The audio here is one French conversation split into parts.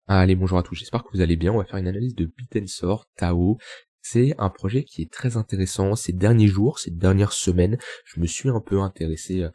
Allez, bonjour à tous, j'espère que vous allez bien. On va faire une analyse de Bitensor, Tao. C'est un projet qui est très intéressant. Ces derniers jours, ces dernières semaines, je me suis un peu intéressé à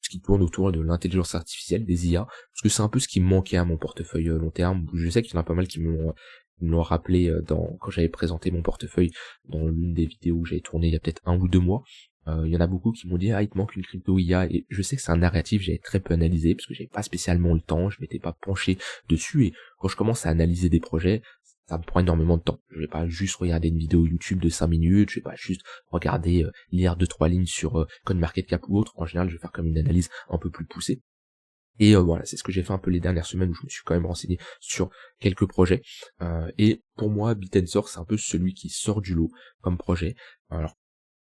ce qui tourne autour de l'intelligence artificielle, des IA, parce que c'est un peu ce qui me manquait à mon portefeuille long terme. Je sais qu'il y en a pas mal qui me l'ont rappelé quand j'avais présenté mon portefeuille dans l'une des vidéos que j'avais tourné il y a peut-être 1 ou 2 mois. Il y en a beaucoup qui m'ont dit il te manque une crypto IA, et je sais que c'est un narratif, j'avais très peu analysé parce que j'avais pas spécialement le temps, je m'étais pas penché dessus, et quand je commence à analyser des projets, ça me prend énormément de temps. Je vais pas juste regarder une vidéo YouTube de 5 minutes, je vais pas juste regarder lire 2 3 lignes sur CoinMarketCap ou autre. En général, je vais faire comme une analyse un peu plus poussée. Et voilà, c'est ce que j'ai fait un peu les dernières semaines où je me suis quand même renseigné sur quelques projets. Et pour moi, Bitensor, c'est un peu celui qui sort du lot comme projet. Alors,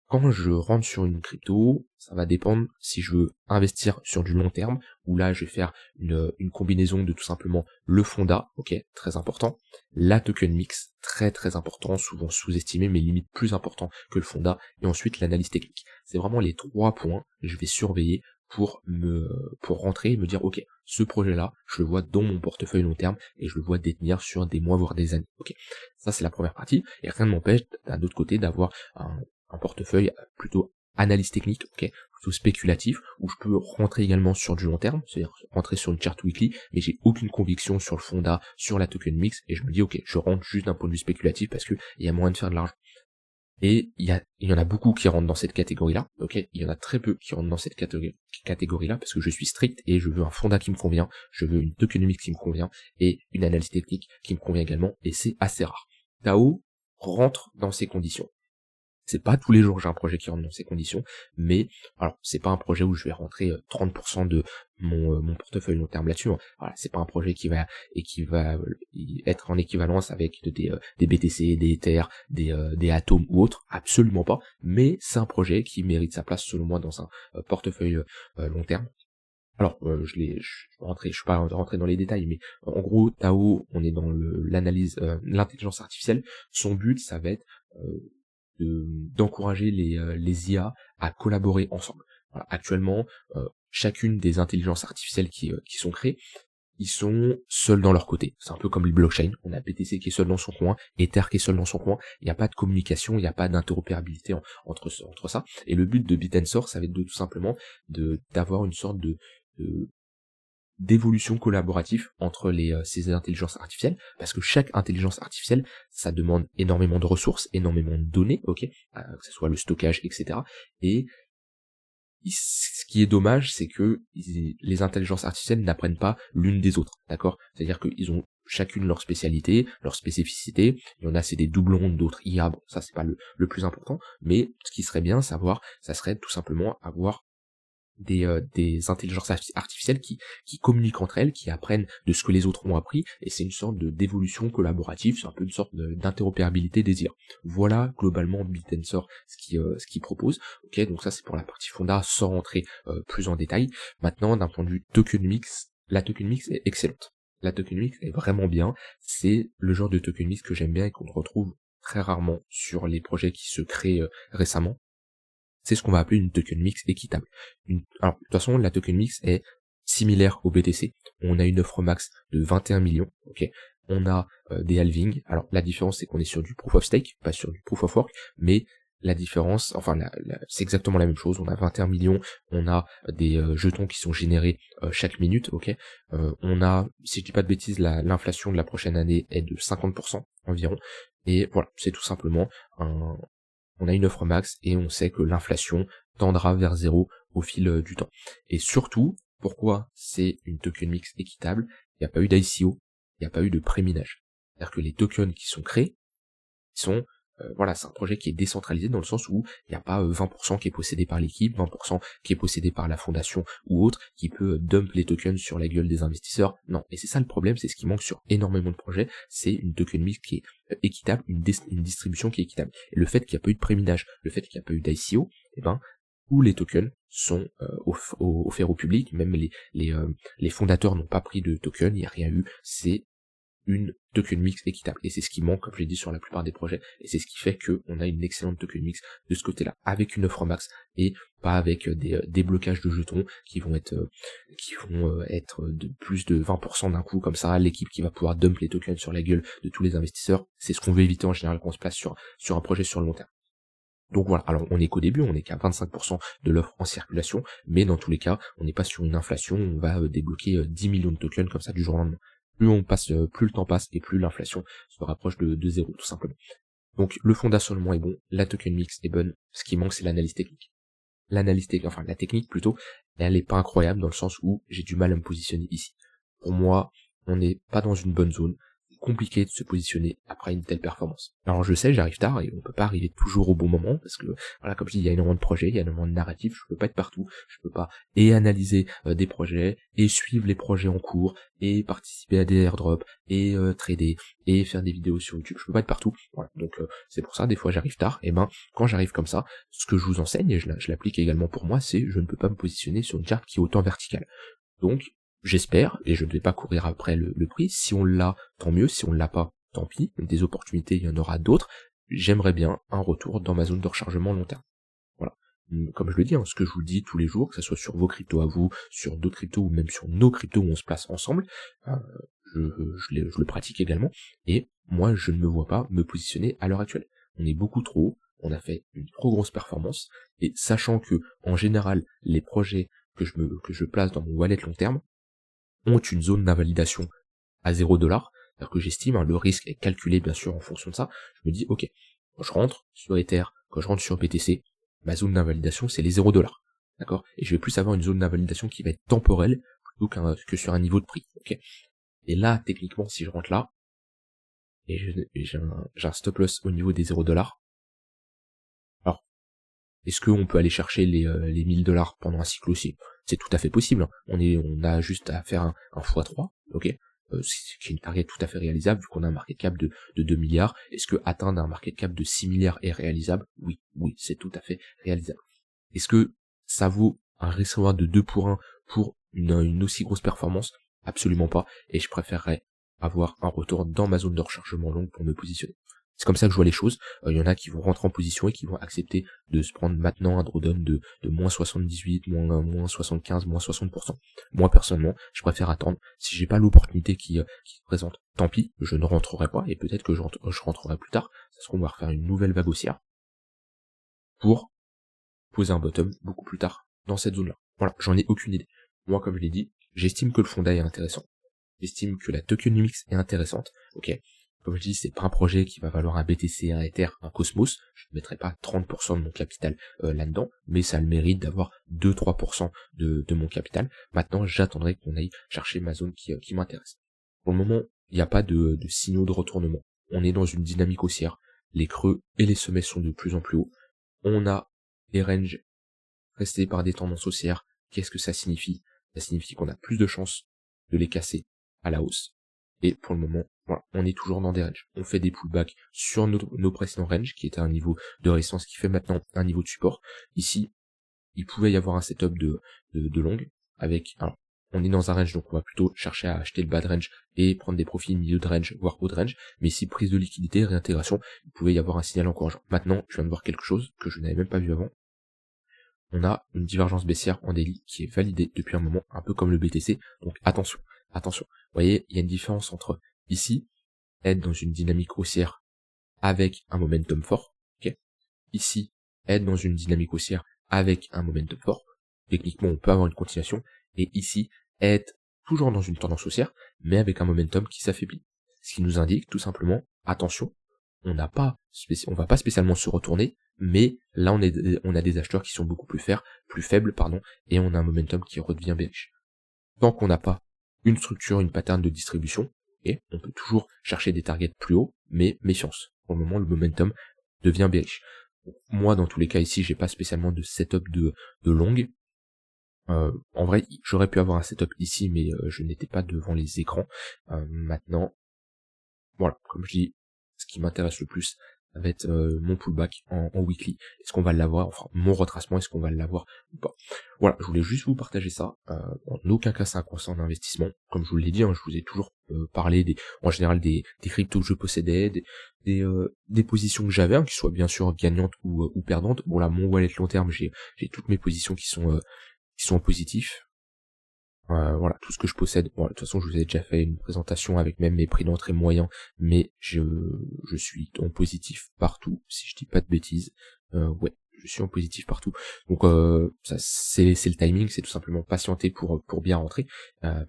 quand je rentre sur une crypto, ça va dépendre si je veux investir sur du long terme, où là je vais faire une combinaison de tout simplement le fonda, ok, très important, la token mix, très très important, souvent sous-estimé, mais limite plus important que le fonda, et ensuite l'analyse technique. C'est vraiment les 3 points que je vais surveiller pour rentrer et me dire ok, ce projet-là, je le vois dans mon portefeuille long terme et je le vois détenir sur des mois voire des années. Ok, ça c'est la première partie, et rien ne m'empêche d'un autre côté d'avoir un portefeuille plutôt analyse technique, ok, plutôt spéculatif, où je peux rentrer également sur du long terme, c'est-à-dire rentrer sur une chart weekly, mais j'ai aucune conviction sur le fonda, sur la token mix, et je me dis ok, je rentre juste d'un point de vue spéculatif parce que il y a moyen de faire de l'argent. Et il y en a beaucoup qui rentrent dans cette catégorie-là, ok, il y en a très peu qui rentrent dans cette catégorie-là, parce que je suis strict et je veux un fonda qui me convient, je veux une token mix qui me convient, et une analyse technique qui me convient également, et c'est assez rare. Tao rentre dans ces conditions. C'est pas tous les jours que j'ai un projet qui rentre dans ces conditions, mais alors c'est pas un projet où je vais rentrer 30% de mon portefeuille long terme là-dessus, hein. Voilà, c'est pas un projet qui va être en équivalence avec des BTC, des Ether, des Atomes ou autres, absolument pas, mais c'est un projet qui mérite sa place selon moi dans un portefeuille long terme. Alors, je suis pas rentré dans les détails, mais en gros, Tao, on est dans l'analyse, l'intelligence artificielle. Son but, ça va être d'encourager les IA à collaborer ensemble. Voilà, actuellement, chacune des intelligences artificielles qui sont créées, ils sont seuls dans leur côté. C'est un peu comme les blockchains. On a BTC qui est seul dans son coin, Ether qui est seul dans son coin. Il n'y a pas de communication, il n'y a pas d'interopérabilité entre ça. Et le but de Bitensor, ça va être tout simplement d'avoir une sorte de d'évolution collaborative entre ces intelligences artificielles, parce que chaque intelligence artificielle, ça demande énormément de ressources, énormément de données, ok, que ce soit le stockage, etc. Et ce qui est dommage, c'est que les intelligences artificielles n'apprennent pas l'une des autres, d'accord? C'est-à-dire qu'ils ont chacune leur spécialité, leur spécificité. Il y en a, c'est des doublons, d'autres IA, bon, ça c'est pas le plus important, mais ce qui serait bien savoir, ça serait tout simplement avoir des intelligences artificielles qui communiquent entre elles, qui apprennent de ce que les autres ont appris, et c'est une sorte d'évolution collaborative, c'est un peu une sorte d'interopérabilité des IA. Voilà globalement Bitensor ce qu'il propose. Ok, donc ça c'est pour la partie fonda, sans rentrer plus en détail. Maintenant, d'un point de vue token mix, la token mix est excellente. La token mix est vraiment bien, c'est le genre de token mix que j'aime bien et qu'on retrouve très rarement sur les projets qui se créent récemment. C'est ce qu'on va appeler une token mix équitable. Alors, de toute façon, la token mix est similaire au BTC. On a une offre max de 21 millions, ok. On a des halvings. Alors, la différence, c'est qu'on est sur du proof of stake, pas sur du proof of work, mais la différence, enfin, c'est exactement la même chose. On a 21 millions, on a des jetons qui sont générés chaque minute, ok. On a, si je dis pas de bêtises, l'inflation de la prochaine année est de 50% environ. Et voilà, c'est tout simplement on a une offre max et on sait que l'inflation tendra vers zéro au fil du temps. Et surtout, pourquoi c'est une token mix équitable? Il n'y a pas eu d'ICO, il n'y a pas eu de préminage. C'est-à-dire que les tokens qui sont créés sont voilà, c'est un projet qui est décentralisé dans le sens où il n'y a pas 20% qui est possédé par l'équipe, 20% qui est possédé par la fondation ou autre, qui peut dump les tokens sur la gueule des investisseurs. Non, et c'est ça le problème, c'est ce qui manque sur énormément de projets, c'est une token mix qui est équitable, une distribution qui est équitable. Et le fait qu'il n'y a pas eu de préminage, le fait qu'il n'y a pas eu d'ICO, eh ben, tous les tokens sont offerts au public, même les fondateurs n'ont pas pris de tokens, il n'y a rien eu, c'est une token mix équitable. Et c'est ce qui manque, comme je l'ai dit, sur la plupart des projets. Et c'est ce qui fait qu'on a une excellente token mix de ce côté-là, avec une offre max et pas avec des déblocages de jetons qui vont être de plus de 20% d'un coup, comme ça, l'équipe qui va pouvoir dump les tokens sur la gueule de tous les investisseurs. C'est ce qu'on veut éviter en général quand on se place sur un projet sur le long terme. Donc voilà, alors on est qu'au début, on est qu'à 25% de l'offre en circulation, mais dans tous les cas, on n'est pas sur une inflation, on va débloquer 10 millions de tokens comme ça du jour au lendemain. Plus le temps passe et plus l'inflation se rapproche de zéro, tout simplement. Donc le fondationnellement est bon, la token mix est bonne, ce qui manque c'est l'analyse technique. La technique plutôt, elle est pas incroyable dans le sens où j'ai du mal à me positionner ici. Pour moi, on n'est pas dans une bonne zone, compliqué de se positionner après une telle performance. Alors je sais, j'arrive tard et on peut pas arriver toujours au bon moment parce que voilà, comme je dis, il y a énormément de projets, il y a énormément de narratifs, je peux pas être partout, je peux pas et analyser des projets et suivre les projets en cours et participer à des airdrops et trader et faire des vidéos sur YouTube, je peux pas être partout. Voilà, donc c'est pour ça des fois j'arrive tard. Et ben quand j'arrive comme ça, ce que je vous enseigne et je l'applique également pour moi, c'est je ne peux pas me positionner sur une charte qui est autant verticale. Donc j'espère, et je ne vais pas courir après le prix, si on l'a, tant mieux, si on l'a pas, tant pis, des opportunités, il y en aura d'autres, j'aimerais bien un retour dans ma zone de rechargement long terme. Voilà. Comme je le dis, hein, ce que je vous dis tous les jours, que ce soit sur vos cryptos à vous, sur d'autres cryptos, ou même sur nos cryptos où on se place ensemble, je le pratique également, et moi je ne me vois pas me positionner à l'heure actuelle. On est beaucoup trop haut, on a fait une trop grosse performance, et sachant que, en général, les projets que je place dans mon wallet long terme, ont une zone d'invalidation à 0$, c'est-à-dire que j'estime, hein, le risque est calculé bien sûr en fonction de ça, je me dis ok, quand je rentre sur Ether, quand je rentre sur BTC, ma zone d'invalidation c'est les 0$, d'accord, et je vais plus avoir une zone d'invalidation qui va être temporelle plutôt que sur un niveau de prix, ok. Et là, techniquement, si je rentre là, et j'ai un stop loss au niveau des 0$, alors, est-ce qu'on peut aller chercher les 1000$ pendant un cycle aussi? C'est tout à fait possible, hein. On a juste à faire un x3, ok, c'est une target tout à fait réalisable, vu qu'on a un market cap de 2 milliards. Est-ce que atteindre un market cap de 6 milliards est réalisable? Oui, c'est tout à fait réalisable. Est-ce que ça vaut un risque de 2 pour 1 pour une aussi grosse performance? Absolument pas, et je préférerais avoir un retour dans ma zone de rechargement longue pour me positionner. C'est comme ça que je vois les choses. Il y en a qui vont rentrer en position et qui vont accepter de se prendre maintenant un drawdown de moins 78, moins 75, moins 60%. Moi, personnellement, je préfère attendre. Si j'ai pas l'opportunité qui se présente, tant pis, je ne rentrerai pas, et peut-être que je rentrerai plus tard. Ça se trouve, on va refaire une nouvelle vague haussière pour poser un bottom beaucoup plus tard dans cette zone-là. Voilà, j'en ai aucune idée. Moi, comme je l'ai dit, j'estime que le fonds est intéressant. J'estime que la tokenomics est intéressante. Ok. Comme je dis, c'est pas un projet qui va valoir un BTC, un Ether, un Cosmos. Je ne mettrai pas 30% de mon capital là-dedans, mais ça a le mérite d'avoir 2-3% de mon capital. Maintenant, j'attendrai qu'on aille chercher ma zone qui m'intéresse. Pour le moment, il n'y a pas de signaux de retournement. On est dans une dynamique haussière. Les creux et les sommets sont de plus en plus hauts. On a des ranges restés par des tendances haussières. Qu'est-ce que ça signifie? Ça signifie qu'on a plus de chances de les casser à la hausse. Et pour le moment, voilà, on est toujours dans des ranges. On fait des pullbacks sur nos précédents ranges, qui étaient un niveau de résistance, qui fait maintenant un niveau de support. Ici, il pouvait y avoir un setup de long, avec, alors, on est dans un range, donc on va plutôt chercher à acheter le bas de range et prendre des profits milieu de range, voire haut de range. Mais ici, prise de liquidité, réintégration, il pouvait y avoir un signal encourageant. Maintenant, je viens de voir quelque chose que je n'avais même pas vu avant. On a une divergence baissière en daily qui est validée depuis un moment, un peu comme le BTC, donc attention. Attention, vous voyez, il y a une différence entre ici, être dans une dynamique haussière avec un momentum fort, ok. Ici, être dans une dynamique haussière avec un momentum fort. Techniquement, on peut avoir une continuation. Et ici, être toujours dans une tendance haussière, mais avec un momentum qui s'affaiblit. Ce qui nous indique tout simplement, attention, on va pas spécialement se retourner, mais là on a des acheteurs qui sont beaucoup plus faibles, et on a un momentum qui redevient bearish. Tant qu'on n'a pas une structure, une pattern de distribution, et on peut toujours chercher des targets plus hauts, mais méfiance. Pour le moment, le momentum devient bearish. Moi, dans tous les cas ici, j'ai pas spécialement de setup de long. En vrai, j'aurais pu avoir un setup ici, mais je n'étais pas devant les écrans. Maintenant, voilà, comme je dis, ce qui m'intéresse le plus ça va être mon pullback en weekly. Est-ce qu'on va l'avoir? Enfin, mon retracement, est-ce qu'on va l'avoir ou pas? Voilà, je voulais juste vous partager ça. En aucun cas c'est un conseil en investissement. Comme je vous l'ai dit, hein, je vous ai toujours parlé en général des cryptos que je possédais, des positions que j'avais, hein, qui soient bien sûr gagnantes ou perdantes. Bon là, mon wallet long terme, j'ai toutes mes positions qui sont en positif. Voilà, tout ce que je possède. Bon, de toute façon, je vous ai déjà fait une présentation avec même mes prix d'entrée moyens, mais je suis en positif partout, si je dis pas de bêtises. Ouais, je suis en positif partout. Donc ça c'est le timing, c'est tout simplement patienter pour bien rentrer,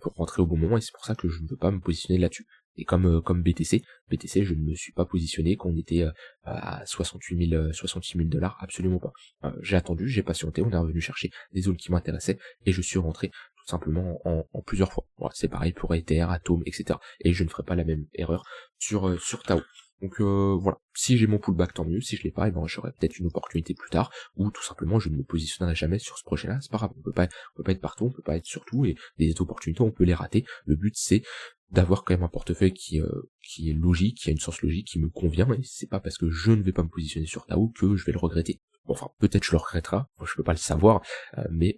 pour rentrer au bon moment, et c'est pour ça que je ne veux pas me positionner là-dessus. Et comme BTC, je ne me suis pas positionné quand on était à 68 000 $, absolument pas. J'ai attendu, j'ai patienté, on est revenu chercher des zones qui m'intéressaient, et je suis rentré tout simplement en plusieurs fois. Voilà, c'est pareil pour Ether, Atom, etc. Et je ne ferai pas la même erreur sur Tao. Donc voilà, si j'ai mon pullback, tant mieux. Si je l'ai pas, j'aurai peut-être une opportunité plus tard, ou tout simplement je ne me positionnerai jamais sur ce projet-là. C'est pas grave, on peut pas être partout, on peut pas être sur tout, et des opportunités on peut les rater. Le but c'est d'avoir quand même un portefeuille qui est logique, qui a une source logique, qui me convient, et c'est pas parce que je ne vais pas me positionner sur Tao que je vais le regretter. Bon, enfin, peut-être je le regrettera, moi, je peux pas le savoir, mais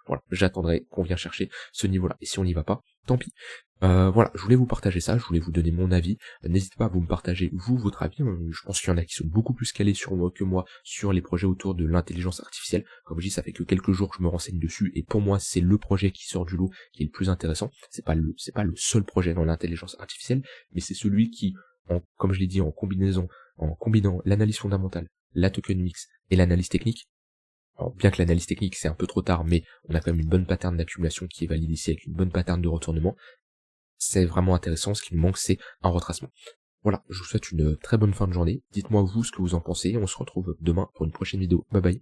voilà, j'attendrai qu'on vienne chercher ce niveau-là. Et si on n'y va pas, tant pis. Voilà, je voulais vous partager ça, je voulais vous donner mon avis. N'hésitez pas à vous me partager, vous, votre avis. Je pense qu'il y en a qui sont beaucoup plus calés que moi sur les projets autour de l'intelligence artificielle. Comme je dis, ça fait que quelques jours que je me renseigne dessus, et pour moi, c'est le projet qui sort du lot qui est le plus intéressant. C'est pas le seul projet dans l'intelligence artificielle, mais c'est celui qui, comme je l'ai dit, en combinant l'analyse fondamentale, la token mix et l'analyse technique. Alors, bien que l'analyse technique c'est un peu trop tard, mais on a quand même une bonne pattern d'accumulation qui est validée ici avec une bonne pattern de retournement. C'est vraiment intéressant, ce qui nous manque c'est un retracement. Voilà, je vous souhaite une très bonne fin de journée. Dites-moi vous ce que vous en pensez, on se retrouve demain pour une prochaine vidéo. Bye bye.